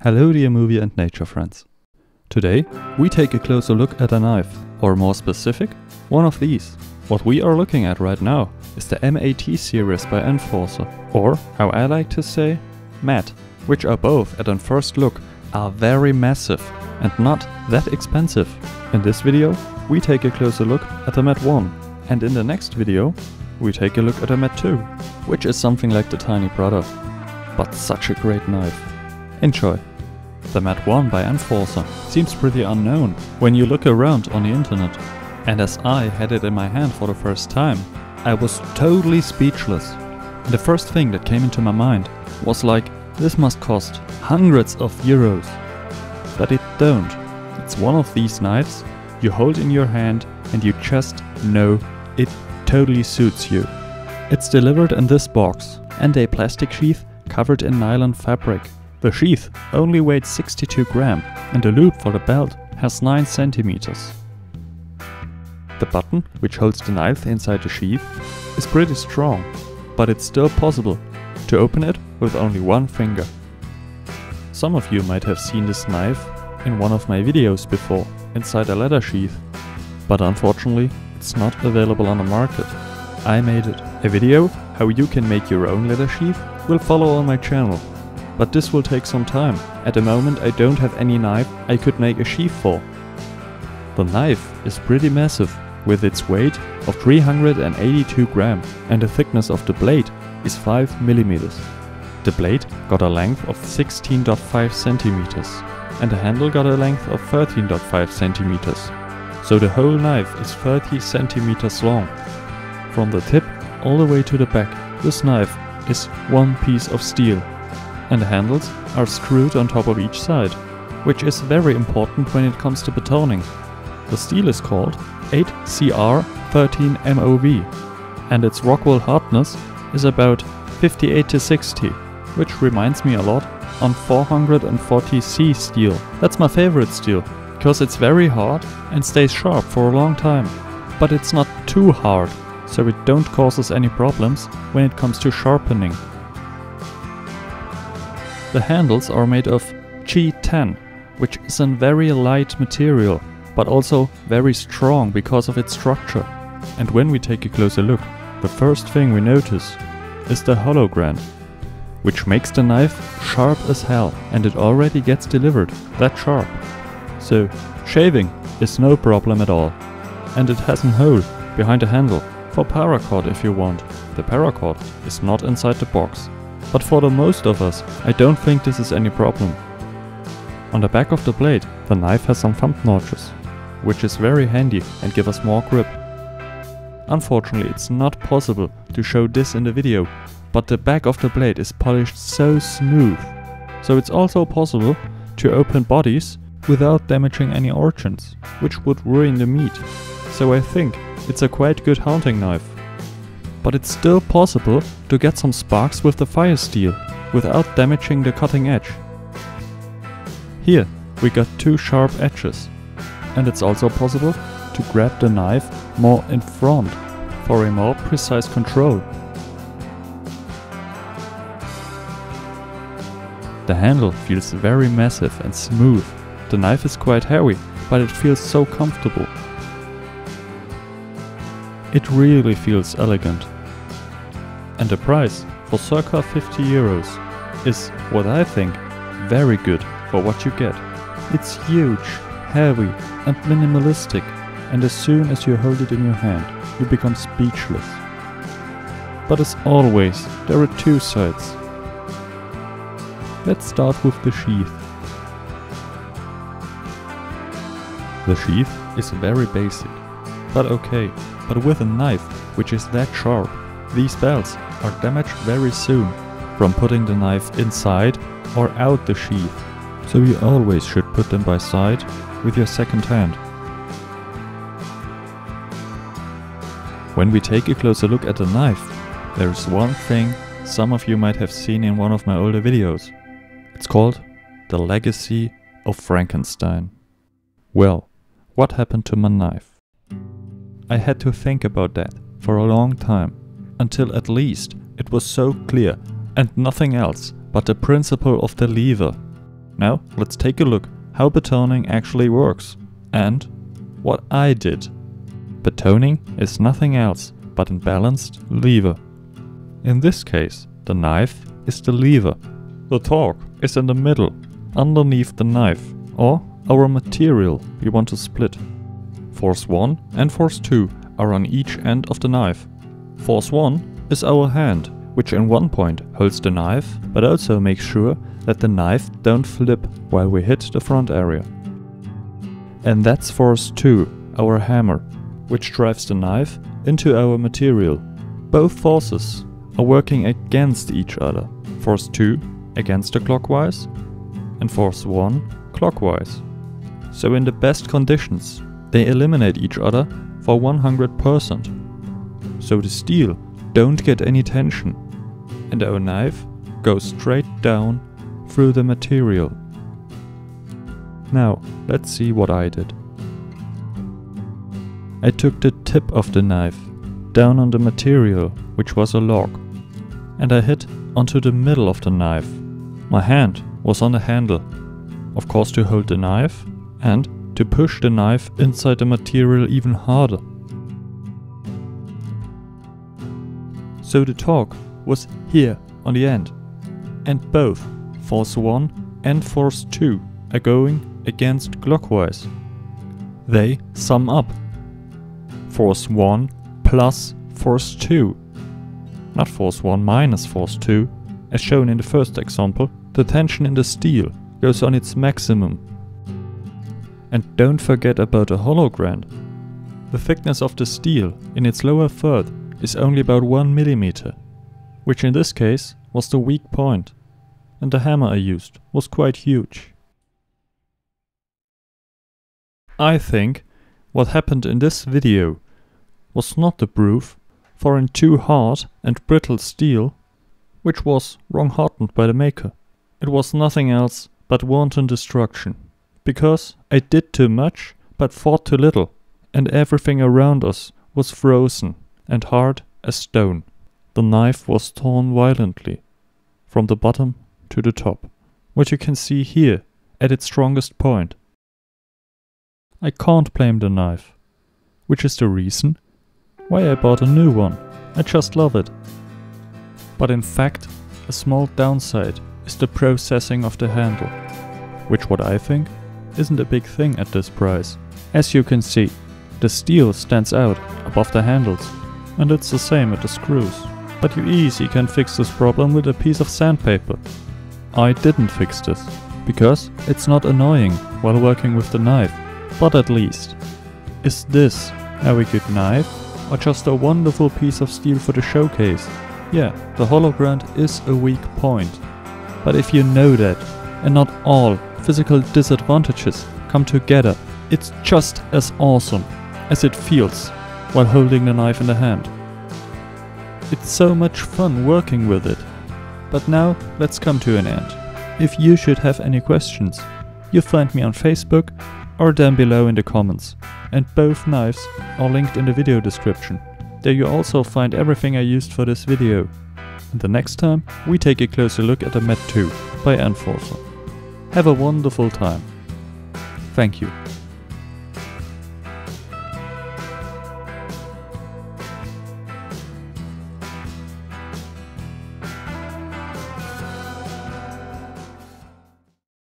Hello dear movie and nature friends. Today we take a closer look at a knife, or more specific, one of these. What we are looking at right now is the MAT series by Enforcer, or how I like to say, MAT, which are both at a first look are very massive and not that expensive. In this video we take a closer look at the MAT 1, and in the next video we take a look at a MAT 2, which is something like the tiny brother, but such a great knife. Enjoy! The MAT 1 by Enforcer seems pretty unknown when you look around on the internet, and as I had it in my hand for the first time, I was totally speechless. And the first thing that came into my mind was like, this must cost hundreds of euros. But it don't. It's one of these knives you hold in your hand and you just know it totally suits you. It's delivered in this box and a plastic sheath covered in nylon fabric. The sheath only weighs 62 grams and the loop for the belt has 9 centimeters. The button, which holds the knife inside the sheath, is pretty strong, but it's still possible to open it with only one finger. Some of you might have seen this knife in one of my videos before, inside a leather sheath, but unfortunately it's not available on the market. I made it. A video how you can make your own leather sheath will follow on my channel. But this will take some time. At the moment I don't have any knife I could make a sheath for. The knife is pretty massive, with its weight of 382 grams and the thickness of the blade is 5 mm. The blade got a length of 16.5 centimeters and the handle got a length of 13.5 centimeters. So the whole knife is 30 centimeters long. From the tip all the way to the back, this knife is one piece of steel. And the handles are screwed on top of each side, which is very important when it comes to batoning. The steel is called 8CR13MOV and its rock-wool hardness is about 58 to 60, which reminds me a lot on 440C steel. That's my favorite steel, because it's very hard and stays sharp for a long time. But it's not too hard, so it don't cause us any problems when it comes to sharpening. The handles are made of G10, which is a very light material, but also very strong because of its structure. And when we take a closer look, the first thing we notice is the hologram, which makes the knife sharp as hell, and it already gets delivered that sharp. So shaving is no problem at all. And it has a hole behind the handle for paracord if you want. The paracord is not inside the box. But for the most of us, I don't think this is any problem. On the back of the blade, the knife has some thumb notches, which is very handy and give us more grip. Unfortunately, it's not possible to show this in the video, but the back of the blade is polished so smooth. So it's also possible to open bodies without damaging any organs, which would ruin the meat. So I think it's a quite good hunting knife. But it's still possible to get some sparks with the fire steel without damaging the cutting edge. Here we got 2 sharp edges, and it's also possible to grab the knife more in front for a more precise control. The handle feels very massive and smooth. The knife is quite heavy, but it feels so comfortable. It really feels elegant. And the price, for circa 50 euros, is what I think very good for what you get. It's huge, heavy and minimalistic, and as soon as you hold it in your hand, you become speechless. But as always, there are 2 sides. Let's start with the sheath. The sheath is very basic, but okay. But with a knife which is that sharp, these belts are damaged very soon from putting the knife inside or out the sheath, so you always should put them by side with your second hand. When we take a closer look at the knife, there is one thing some of you might have seen in one of my older videos. It's called The Legacy of Frankenstein. Well, what happened to my knife? I had to think about that for a long time, until at least it was so clear and nothing else but the principle of the lever. Now let's take a look how batoning actually works and what I did. Batoning is nothing else but a balanced lever. In this case, the knife is the lever. The torque is in the middle, underneath the knife, or our material we want to split. Force 1 and force 2 are on each end of the knife. Force 1 is our hand, which in one point holds the knife, but also makes sure that the knife don't flip while we hit the front area. And that's force 2, our hammer, which drives the knife into our material. Both forces are working against each other. Force 2 against the clockwise and force 1 clockwise. So in the best conditions, they eliminate each other for 100%. So the steel don't get any tension and our knife goes straight down through the material. Now let's see what I did. I took the tip of the knife down on the material, which was a log, and I hit onto the middle of the knife. My hand was on the handle, of course to hold the knife and to push the knife inside the material even harder. So the torque was here on the end, and both force 1 and force 2 are going against clockwise. They sum up. Force 1 plus force 2. Not force 1 minus force 2. As shown in the first example, the tension in the steel goes on its maximum. And don't forget about the hollow ground. The thickness of the steel in its lower third is only about 1 mm, which in this case was the weak point, and the hammer I used was quite huge. I think what happened in this video was not the proof for a too hard and brittle steel, which was wrong-hearted by the maker. It was nothing else but wanton destruction, because I did too much but fought too little, and everything around us was frozen and hard as stone. The knife was torn violently, from the bottom to the top, what you can see here at its strongest point. I can't blame the knife, which is the reason why I bought a new one. I just love it. But in fact, a small downside is the processing of the handle, which what I think isn't a big thing at this price. As you can see, the steel stands out above the handles, and it's the same at the screws. But you easily can fix this problem with a piece of sandpaper. I didn't fix this, because it's not annoying while working with the knife. But at least, is this a very good knife, or just a wonderful piece of steel for the showcase? Yeah, the hollow ground is a weak point. But if you know that, and not all physical disadvantages come together, it's just as awesome as it feels while holding the knife in the hand. It's so much fun working with it. But now let's come to an end. If you should have any questions, you'll find me on Facebook or down below in the comments. And both knives are linked in the video description. There you also find everything I used for this video. And the next time we take a closer look at the Mat 2 by Enforcer. Have a wonderful time. Thank you.